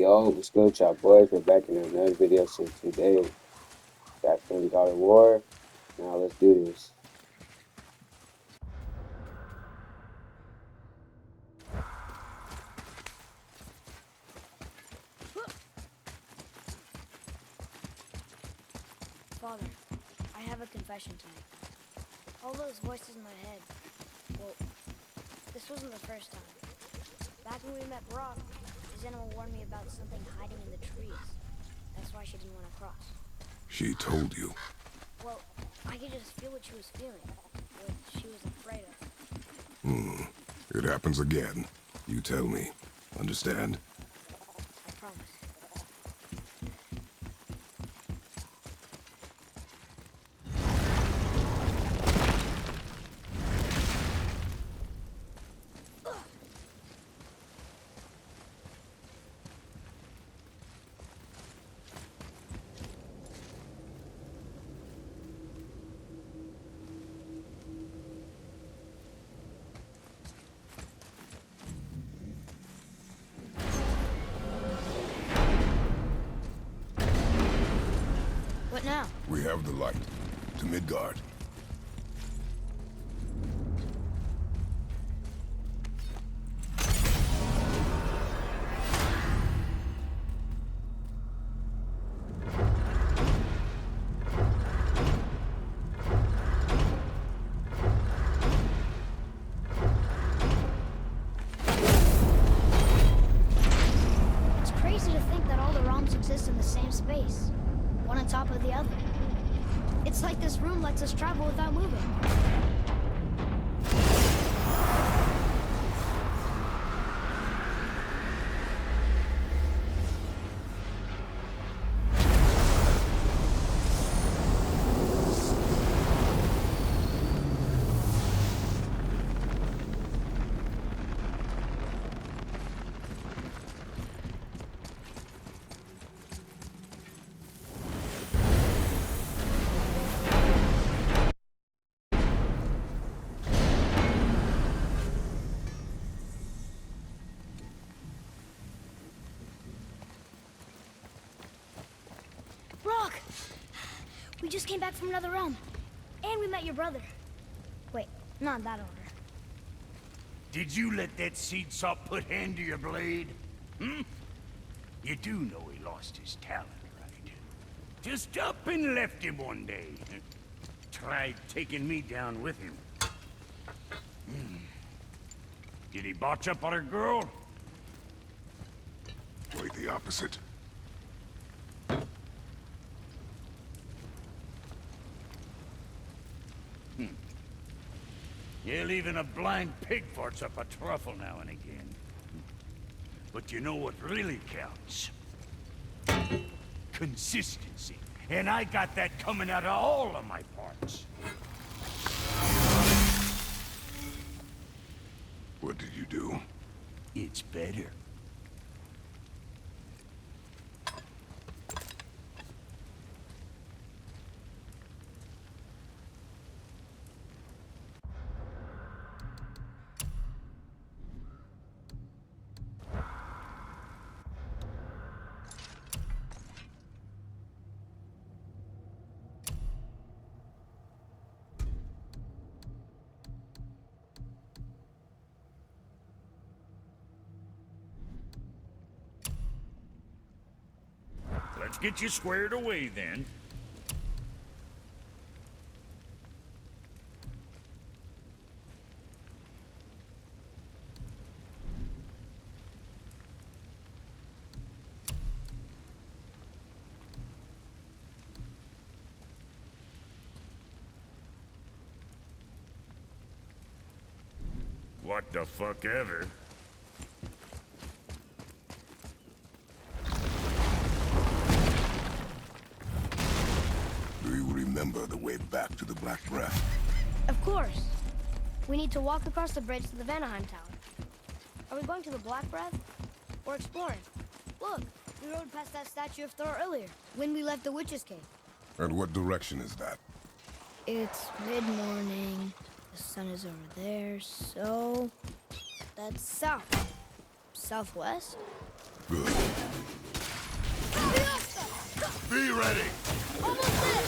Yo, what's good, y'all boys? We're back in another video since today. Back from God of War. Now let's do this. Father, I have a confession to make. All those voices in my head, well, this wasn't the first time. Back when we met Brock, his animal warned me about something hiding in the trees. That's why she didn't want to cross. She told you. Well, I could just feel what she was feeling, what she was afraid of. It happens again. You tell me. Understand? I promise. What now? We have the light. To Midgard. It's crazy to think that all the realms exist in the same space, one on top of the other. It's like this room lets us travel without moving. Brock! We just came back from another realm. And we met your brother. Wait, not in that order. Did you let that seed sop put hand to your blade? Hmm? You do know he lost his talent, right? Just up and left him one day. Tried taking me down with him. Hmm. Did he botch up on a girl? Quite the opposite. Yeah, even a blind pig farts up a truffle now and again. But you know what really counts? Consistency. And I got that coming out of all of my parts. What did you do? It's better. Let's get you squared away, then. What the fuck ever. Do you remember the way back to the Black Breath? Of course. We need to walk across the bridge to the Vanaheim Tower. Are we going to the Black Breath? Or exploring? Look, we rode past that statue of Thor earlier, when we left the Witch's Cave. And what direction is that? It's mid-morning. The sun is over there, so... That's south. Southwest? Good. Be ready! Almost there!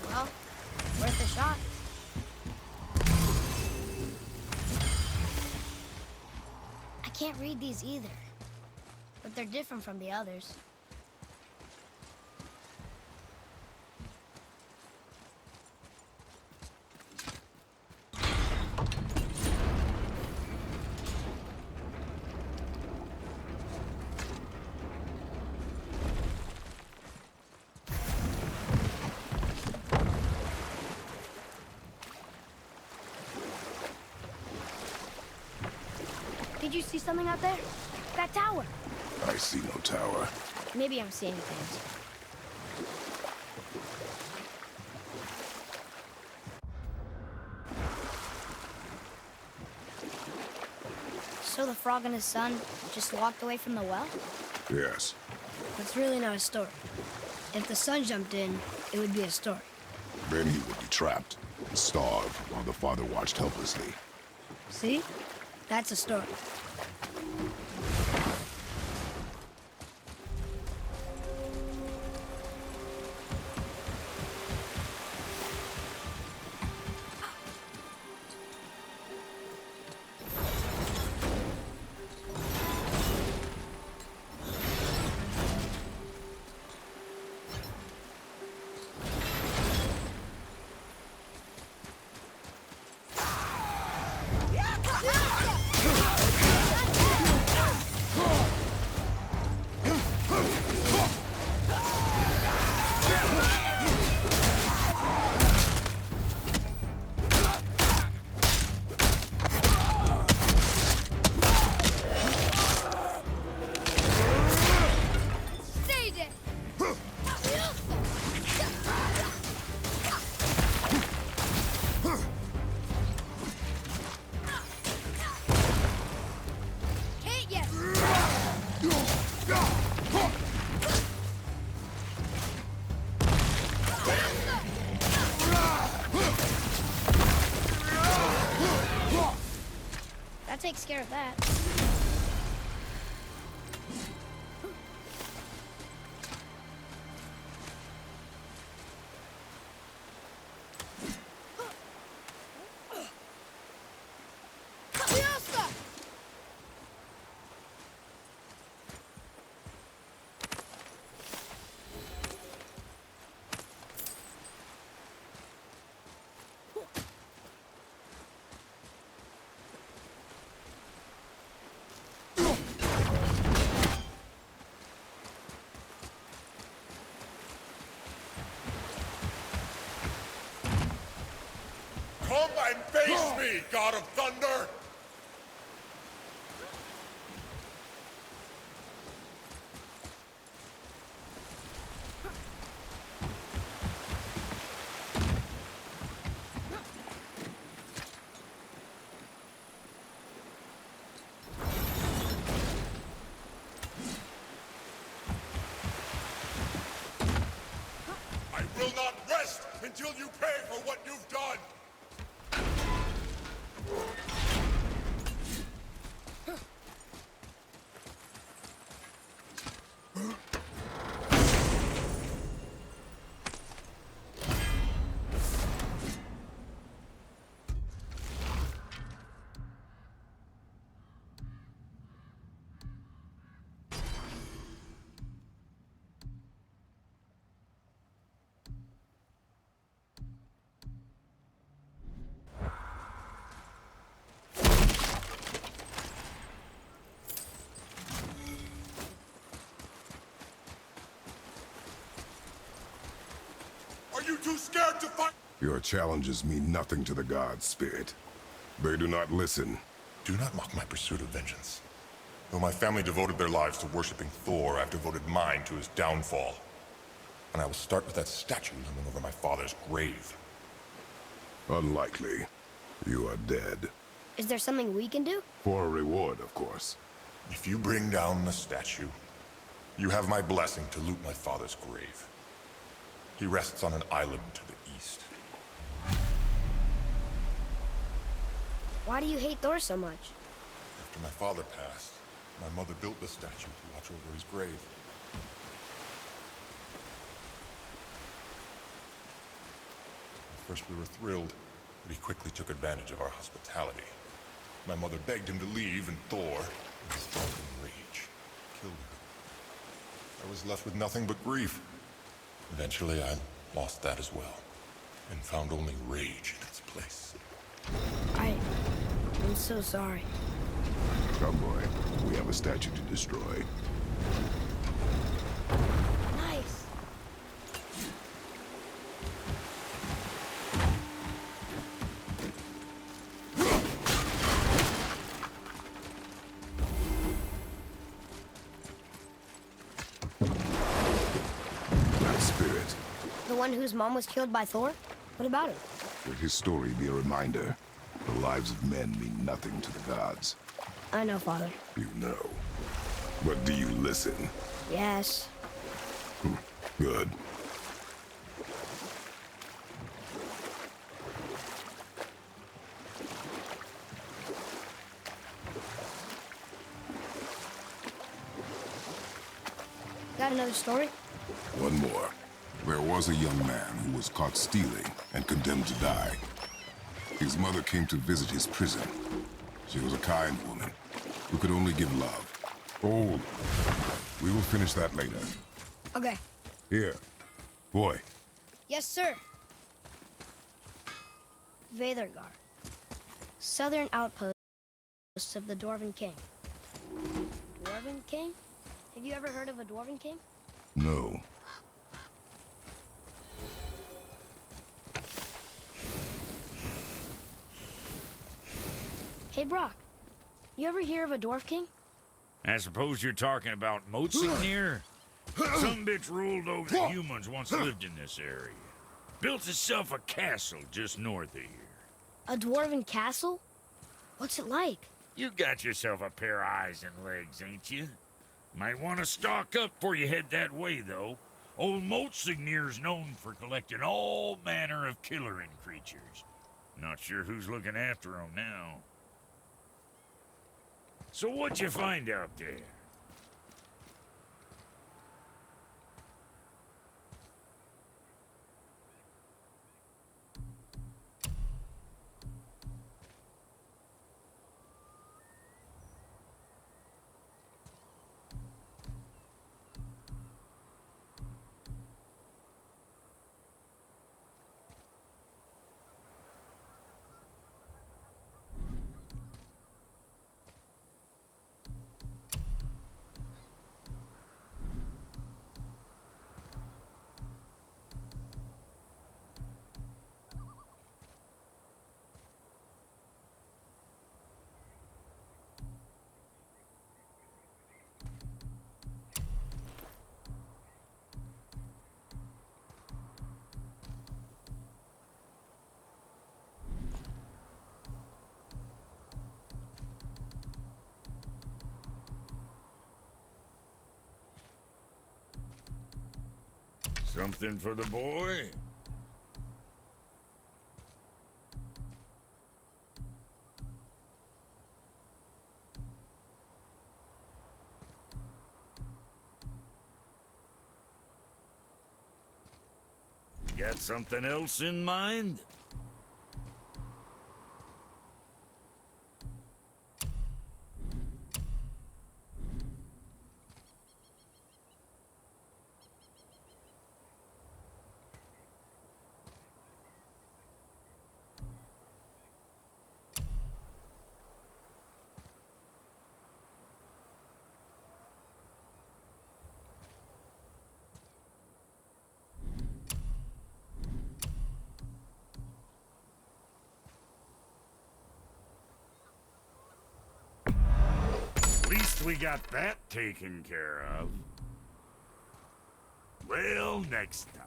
Well, worth a shot. I can't read these either, but they're different from the others. Did you see something out there? That tower. I see no tower. Maybe I'm seeing things. So the frog and his son just walked away from the well? Yes. That's really not a story. If the son jumped in, it would be a story. Then he would be trapped and starve while the father watched helplessly. See? That's a story. That takes care of that. Come and face me, God of Thunder! I will not rest until you pay for what you've done! Are you too scared to fight? Your challenges mean nothing to the gods, Spirit. They do not listen. Do not mock my pursuit of vengeance. Though my family devoted their lives to worshipping Thor, I've devoted mine to his downfall. And I will start with that statue looming over my father's grave. Unlikely. You are dead. Is there something we can do? For a reward, of course. If you bring down the statue, you have my blessing to loot my father's grave. He rests on an island to the east. Why do you hate Thor so much? After my father passed, my mother built the statue to watch over his grave. At first we were thrilled, but he quickly took advantage of our hospitality. My mother begged him to leave, and Thor, in his drunken rage, killed her. I was left with nothing but grief. Eventually, I lost that as well, and found only rage in its place. I'm so sorry. Come, boy. We have a statue to destroy. Nice. That spirit. The one whose mom was killed by Thor? What about him? Let his story be a reminder. The lives of men mean nothing to the gods. I know, Father. You know. But do you listen? Yes. Good. Got another story? One more. There was a young man who was caught stealing and condemned to die. His mother came to visit his prison. She was a kind woman who could only give love. Old. We will finish that later. Okay. Here. Boy. Yes, sir. Veðurgar. Southern outpost of the Dwarven King. Dwarven King? Have you ever heard of a Dwarven King? No. Hey, Brock. You ever hear of a Dwarf King? I suppose you're talking about Motsinir? Some bitch ruled over the humans once lived in this area. Built himself a castle just north of here. A Dwarven castle? What's it like? You got yourself a pair of eyes and legs, ain't you? Might want to stock up before you head that way, though. Old Motsignir's known for collecting all manner of killerin creatures. Not sure who's looking after 'em now. So what'd you find out there? Something for the boy? Got something else in mind? we got that taken care of. Well, next time.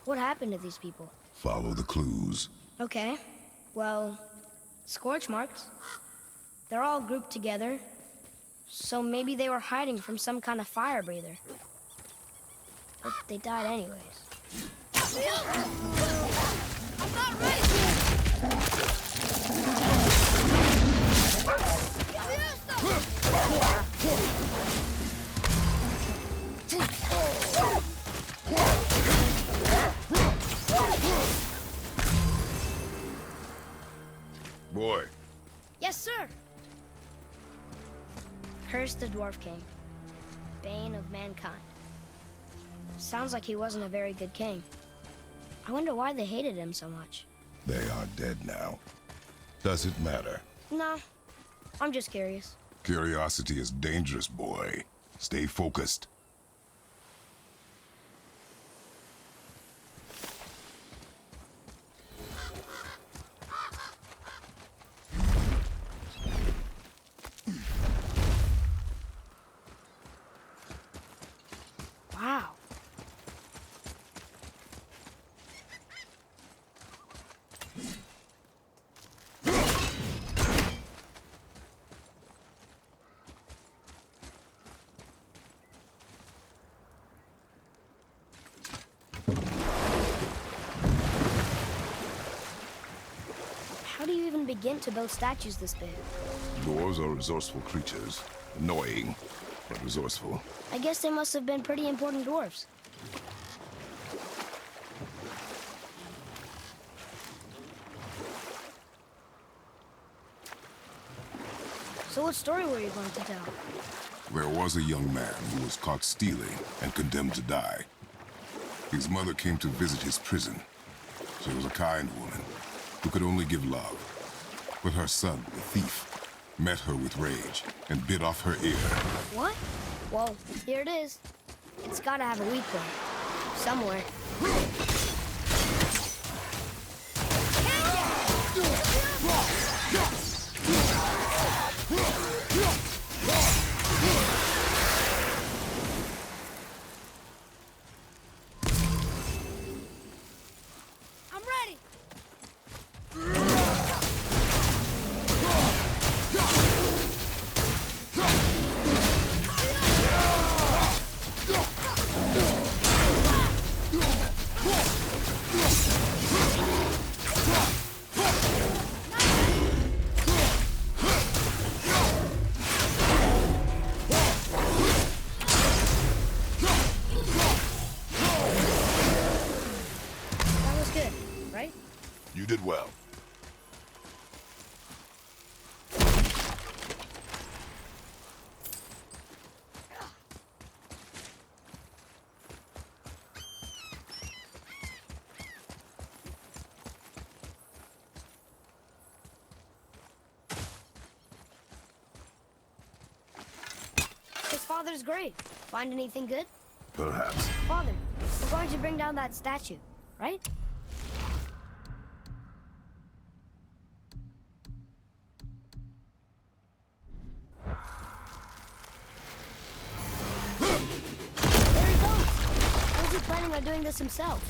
What happened to these people? Follow the clues. Okay. Well, scorch marks. They're all grouped together. So maybe they were hiding from some kind of fire breather. But they died anyways. I'm not ready! Boy, Yes, sir! Curse the Dwarf King. Bane of mankind. Sounds like he wasn't a very good king. I wonder why they hated him so much. they are dead now. Does it matter? No, I'm just curious. Curiosity is dangerous, boy. Stay focused. Wow. How do you even begin to build statues this big? Dwarves are resourceful creatures. Annoying, but resourceful. I guess they must have been pretty important dwarves. So what story were you going to tell? There was a young man who was caught stealing and condemned to die. His mother came to visit his prison. She was a kind woman who could only give love. But her son, the thief, met her with rage and bit off her ear. What? Well, here it is. It's gotta have a weak point. Somewhere. I'm ready! That was good, right? You did well. His father's great. Find anything good? Perhaps. Father, we're going to bring down that statue, right? There he goes. Or is he planning on doing this himself?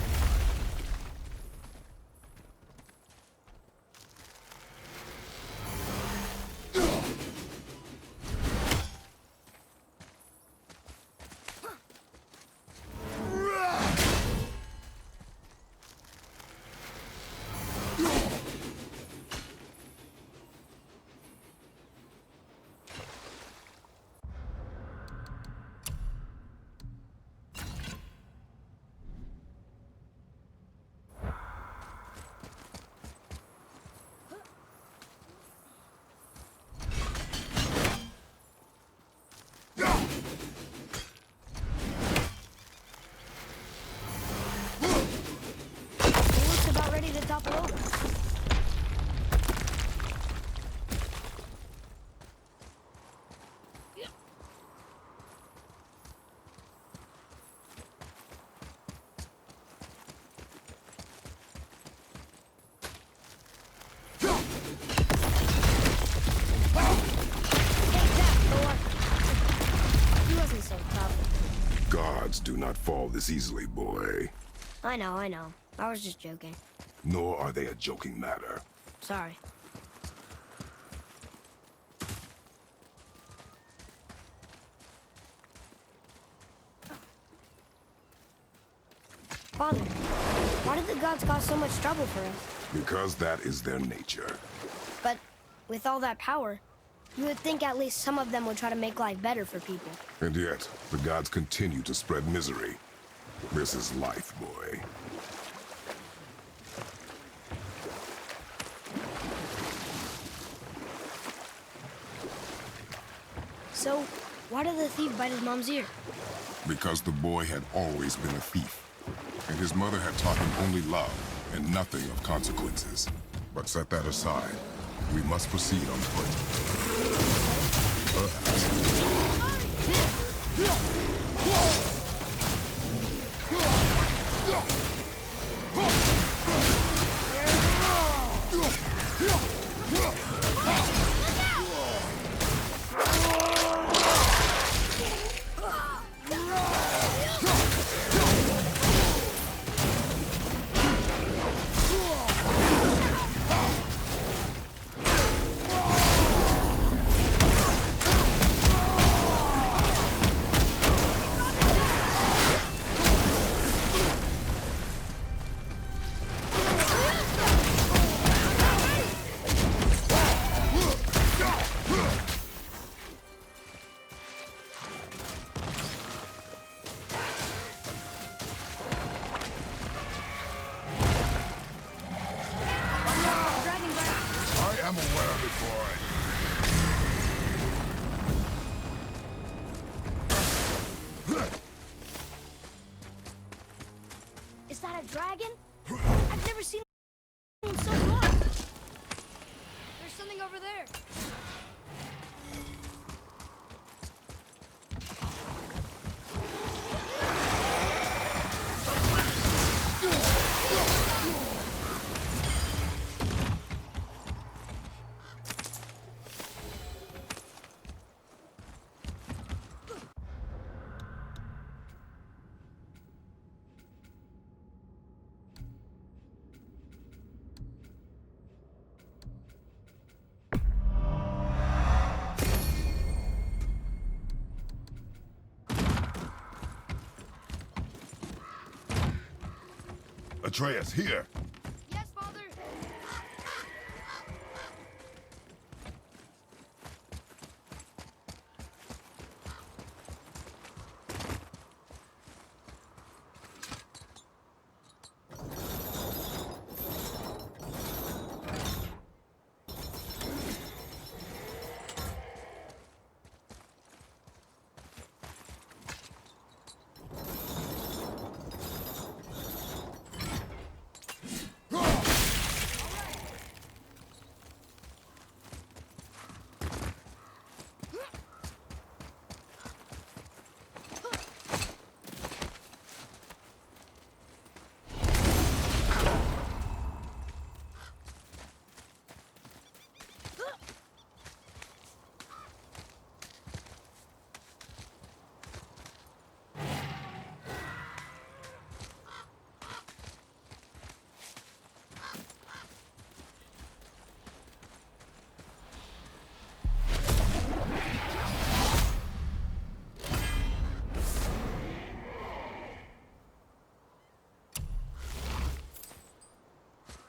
do not fall this easily, boy. I know. I was just joking. Nor are they a joking matter. Sorry. Father, why did the gods cause so much trouble for us? Because that is their nature. But with all that power, you would think at least some of them would try to make life better for people. And yet, the gods continue to spread misery. This is life, boy. So, why did the thief bite his mom's ear? Because the boy had always been a thief. And his mother had taught him only love and nothing of consequences. But set that aside. We must proceed on foot. Perhaps. I am aware of it, boy. Is that a dragon? I've never seen one so large. There's something over there. Atreus, here. Yes, Father.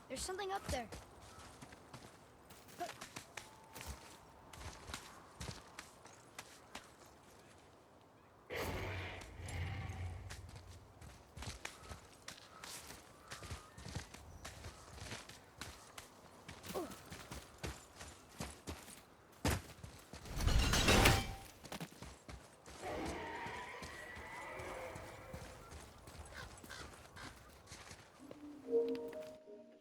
There's something up there.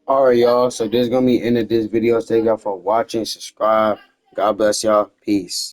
Alright, y'all. So this is gonna be the end of this video. Thank y'all for watching. Subscribe. God bless y'all. Peace.